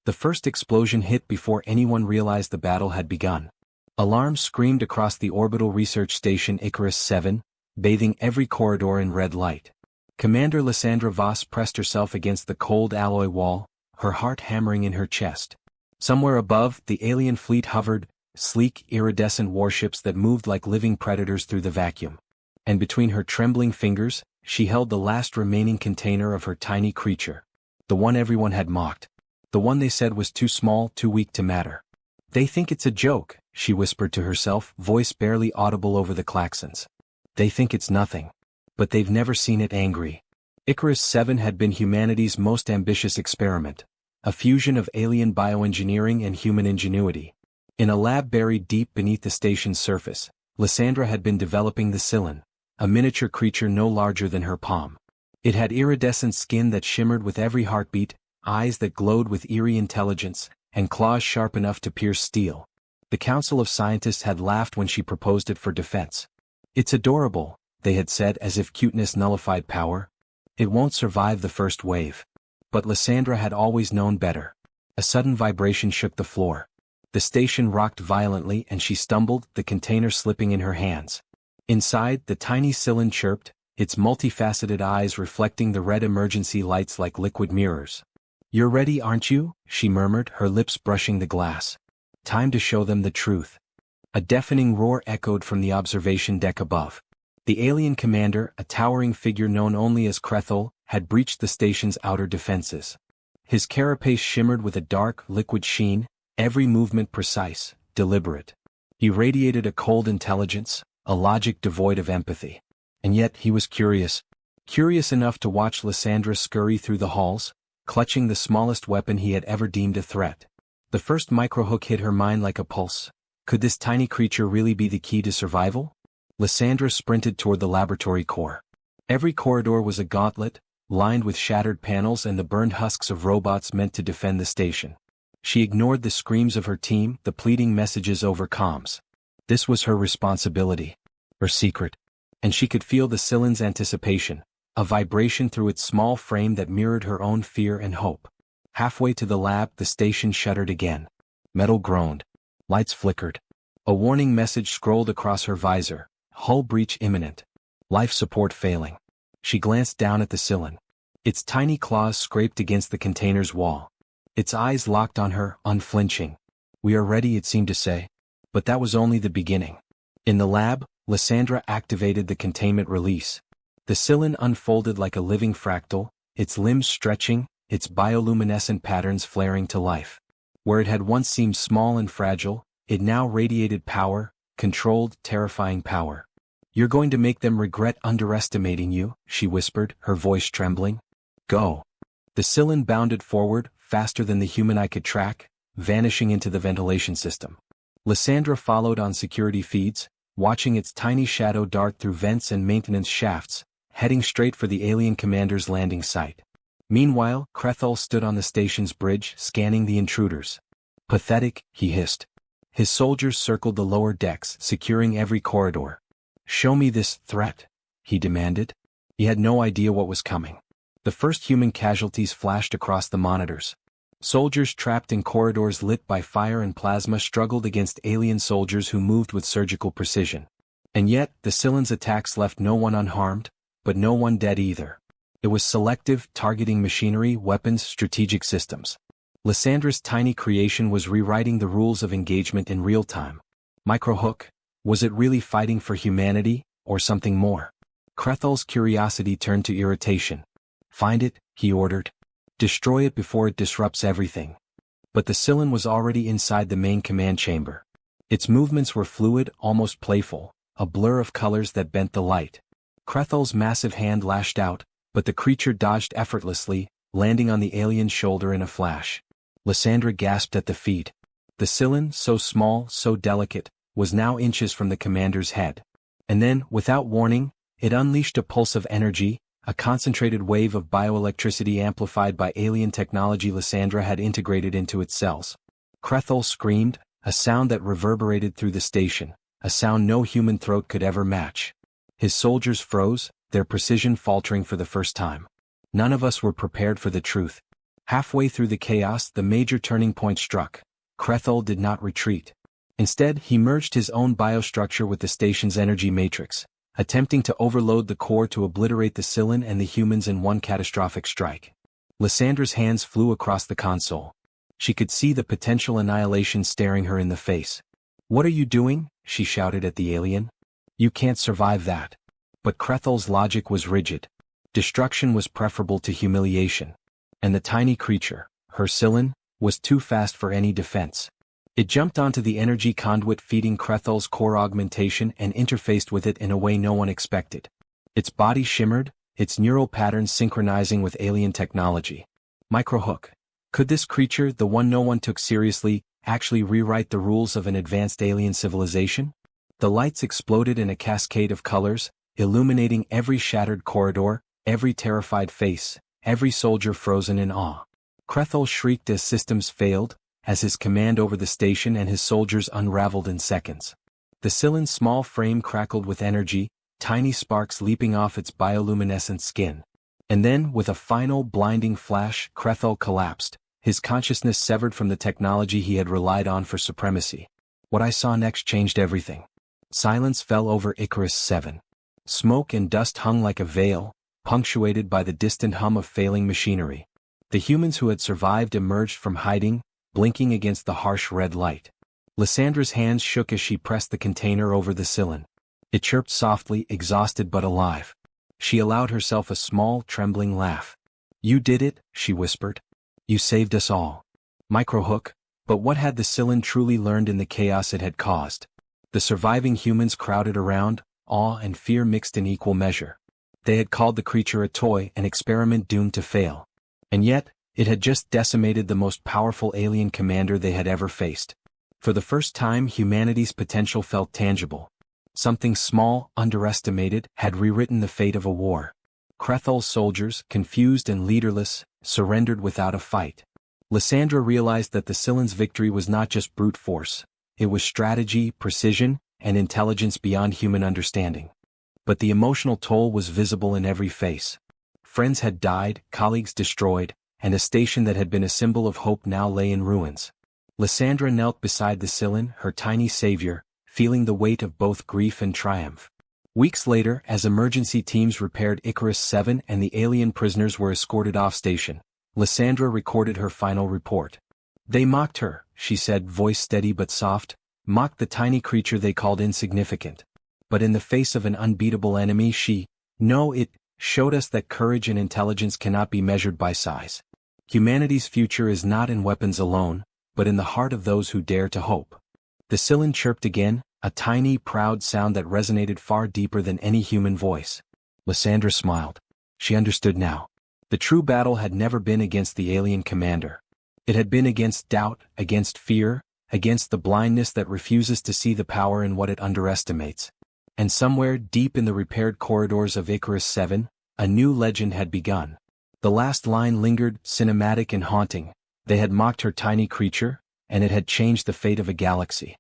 The first explosion hit before anyone realized the battle had begun. Alarms screamed across the orbital research station Icarus 7, bathing every corridor in red light. Commander Lysandra Voss pressed herself against the cold alloy wall, her heart hammering in her chest. Somewhere above, the alien fleet hovered, sleek, iridescent warships that moved like living predators through the vacuum. And between her trembling fingers, she held the last remaining container of her tiny creature. The one everyone had mocked. The one they said was too small, too weak to matter. "They think it's a joke," she whispered to herself, voice barely audible over the klaxons. "They think it's nothing. But they've never seen it angry." Icarus 7 had been humanity's most ambitious experiment, a fusion of alien bioengineering and human ingenuity. In a lab buried deep beneath the station's surface, Lysandra had been developing the Cyllin, a miniature creature no larger than her palm. It had iridescent skin that shimmered with every heartbeat, eyes that glowed with eerie intelligence, and claws sharp enough to pierce steel. The Council of Scientists had laughed when she proposed it for defense. "It's adorable," they had said, as if cuteness nullified power. "It won't survive the first wave." But Lysandra had always known better. A sudden vibration shook the floor. The station rocked violently and she stumbled, the container slipping in her hands. Inside, the tiny Cyllin chirped, its multifaceted eyes reflecting the red emergency lights like liquid mirrors. "You're ready, aren't you?" she murmured, her lips brushing the glass. "Time to show them the truth." A deafening roar echoed from the observation deck above. The alien commander, a towering figure known only as Crethel, had breached the station's outer defenses. His carapace shimmered with a dark, liquid sheen, every movement precise, deliberate. He radiated a cold intelligence, a logic devoid of empathy. And yet he was curious. Curious enough to watch Lysandra scurry through the halls, clutching the smallest weapon he had ever deemed a threat. The first microhook hit her mind like a pulse. Could this tiny creature really be the key to survival? Lysandra sprinted toward the laboratory core. Every corridor was a gauntlet, lined with shattered panels and the burned husks of robots meant to defend the station. She ignored the screams of her team, the pleading messages over comms. This was her responsibility, her secret. And she could feel the Cyllin's anticipation, a vibration through its small frame that mirrored her own fear and hope. Halfway to the lab, the station shuddered again. Metal groaned. Lights flickered. A warning message scrolled across her visor. Hull breach imminent. Life support failing. She glanced down at the Cyllin. Its tiny claws scraped against the container's wall. Its eyes locked on her, unflinching. "We are ready," it seemed to say. But that was only the beginning. In the lab, Lysandra activated the containment release. The Cyllin unfolded like a living fractal, its limbs stretching, its bioluminescent patterns flaring to life. Where it had once seemed small and fragile, it now radiated power, controlled, terrifying power. "You're going to make them regret underestimating you," she whispered, her voice trembling. "Go." The Cyllin bounded forward, faster than the human eye could track, vanishing into the ventilation system. Lysandra followed on security feeds, watching its tiny shadow dart through vents and maintenance shafts, heading straight for the alien commander's landing site. Meanwhile, Crethel stood on the station's bridge, scanning the intruders. "Pathetic," he hissed. His soldiers circled the lower decks, securing every corridor. "Show me this threat," he demanded. He had no idea what was coming. The first human casualties flashed across the monitors. Soldiers trapped in corridors lit by fire and plasma struggled against alien soldiers who moved with surgical precision. And yet, the Cyllin's attacks left no one unharmed, but no one dead either. It was selective, targeting machinery, weapons, strategic systems. Lysandra's tiny creation was rewriting the rules of engagement in real time. Microhook, was it really fighting for humanity, or something more? Crethel's curiosity turned to irritation. "Find it," he ordered. "Destroy it before it disrupts everything." But the Cyllin was already inside the main command chamber. Its movements were fluid, almost playful, a blur of colors that bent the light. Crethel's massive hand lashed out, but the creature dodged effortlessly, landing on the alien's shoulder in a flash. Lysandra gasped at the feat. The Cyllin, so small, so delicate, was now inches from the commander's head. And then, without warning, it unleashed a pulse of energy, a concentrated wave of bioelectricity amplified by alien technology Lysandra had integrated into its cells. Crethel screamed, a sound that reverberated through the station, a sound no human throat could ever match. His soldiers froze, their precision faltering for the first time. None of us were prepared for the truth. Halfway through the chaos, the major turning point struck. Krethul did not retreat. Instead, he merged his own biostructure with the station's energy matrix, attempting to overload the core to obliterate the Cylon and the humans in one catastrophic strike. Lyssandra's hands flew across the console. She could see the potential annihilation staring her in the face. "What are you doing?" she shouted at the alien. "You can't survive that." But Krethul's logic was rigid. Destruction was preferable to humiliation. And the tiny creature, her Cylon, was too fast for any defense. It jumped onto the energy conduit feeding Krethul's core augmentation and interfaced with it in a way no one expected. Its body shimmered, its neural patterns synchronizing with alien technology. Microhook. Could this creature, the one no one took seriously, actually rewrite the rules of an advanced alien civilization? The lights exploded in a cascade of colors, illuminating every shattered corridor, every terrified face, every soldier frozen in awe. Krethul shrieked as systems failed, as his command over the station and his soldiers unraveled in seconds. The Cylon's small frame crackled with energy, tiny sparks leaping off its bioluminescent skin. And then, with a final blinding flash, Krethul collapsed, his consciousness severed from the technology he had relied on for supremacy. What I saw next changed everything. Silence fell over Icarus 7. Smoke and dust hung like a veil, punctuated by the distant hum of failing machinery. The humans who had survived emerged from hiding, blinking against the harsh red light. Lyssandra's hands shook as she pressed the container over the Cylon. It chirped softly, exhausted but alive. She allowed herself a small, trembling laugh. "You did it," she whispered. "You saved us all." Microhook. But what had the Cylon truly learned in the chaos it had caused? The surviving humans crowded around, awe and fear mixed in equal measure. They had called the creature a toy, an experiment doomed to fail. And yet, it had just decimated the most powerful alien commander they had ever faced. For the first time, humanity's potential felt tangible. Something small, underestimated, had rewritten the fate of a war. Krethul's soldiers, confused and leaderless, surrendered without a fight. Lysandra realized that the Cylon's victory was not just brute force. It was strategy, precision, and intelligence beyond human understanding. But the emotional toll was visible in every face. Friends had died, colleagues destroyed, and a station that had been a symbol of hope now lay in ruins. Lysandra knelt beside the Cylon, her tiny savior, feeling the weight of both grief and triumph. Weeks later, as emergency teams repaired Icarus 7 and the alien prisoners were escorted off station, Lysandra recorded her final report. "They mocked her," she said, voice steady but soft, "mocked the tiny creature they called insignificant. But in the face of an unbeatable enemy it showed us that courage and intelligence cannot be measured by size. Humanity's future is not in weapons alone, but in the heart of those who dare to hope." The Cylon chirped again, a tiny, proud sound that resonated far deeper than any human voice. Lysandra smiled. She understood now. The true battle had never been against the alien commander. It had been against doubt, against fear, against the blindness that refuses to see the power in what it underestimates. And somewhere deep in the repaired corridors of Icarus 7, a new legend had begun. The last line lingered, cinematic and haunting. They had mocked her tiny creature, and it had changed the fate of a galaxy.